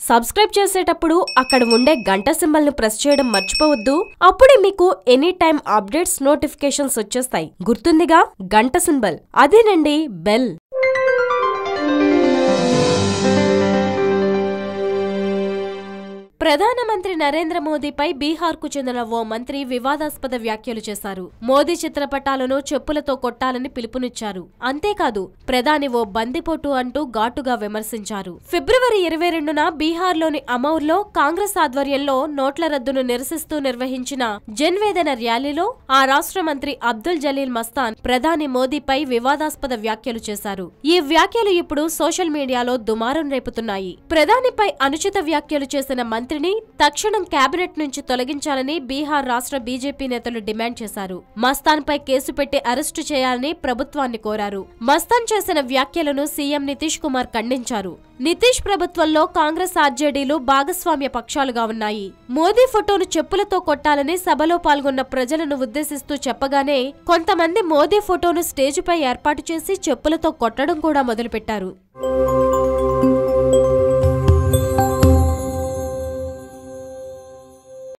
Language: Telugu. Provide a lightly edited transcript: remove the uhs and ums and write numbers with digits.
సబ్స్క్రైబ్ చేసేటప్పుడు అక్కడ ఉండే గంట సింబల్ ను ప్రెస్ చేయడం మర్చిపోవద్దు. అప్పుడే మీకు ఎనీ టైం అప్డేట్స్ నోటిఫికేషన్స్ వచ్చేస్తాయి. గుర్తుందిగా గంట సింబల్, అదేనండి బెల్. ప్రధానమంత్రి నరేంద్ర మోదీపై బీహార్కు చెందిన ఓ మంత్రి వివాదాస్పద వ్యాఖ్యలు చేశారు. మోదీ చిత్రపటాలను చెప్పులతో కొట్టాలని పిలుపునిచ్చారు. అంతేకాదు ప్రధాని ఓ బందిపోటు అంటూ ఘాటుగా విమర్శించారు. ఫిబ్రవరి 22న బీహార్లోని అమౌర్లో కాంగ్రెస్ ఆధ్వర్యంలో నోట్ల రద్దును నిరసిస్తూ నిర్వహించిన జన్వేదన ర్యాలీలో ఆ రాష్ట్ర మంత్రి అబ్దుల్ జలీల్ మస్తాన్ ప్రధాని మోదీపై వివాదాస్పద వ్యాఖ్యలు చేశారు. ఈ వ్యాఖ్యలు ఇప్పుడు సోషల్ మీడియాలో దుమారం రేపుతున్నాయి. ప్రధానిపై అనుచిత వ్యాఖ్యలు చేసిన మంత్రిని తక్షణం కేబినెట్ నుంచి తొలగించాలని బీహార్ రాష్ట్ర బీజేపీ నేతలు డిమాండ్ చేశారు. మస్తాన్ పై కేసు పెట్టి అరెస్టు చేయాలని ప్రభుత్వాన్ని కోరారు. మస్తాన్ చేసిన వ్యాఖ్యలను సీఎం నితీష్ కుమార్ ఖండించారు. నితీష్ ప్రభుత్వంలో కాంగ్రెస్ ఆర్జేడీలు భాగస్వామ్య పక్షాలుగా ఉన్నాయి. మోదీ ఫోటోను చెప్పులతో కొట్టాలని సభలో పాల్గొన్న ప్రజలను ఉద్దేశిస్తూ చెప్పగానే కొంతమంది మోదీ ఫోటోను స్టేజిపై ఏర్పాటు చేసి చెప్పులతో కొట్టడం కూడా మొదలుపెట్టారు.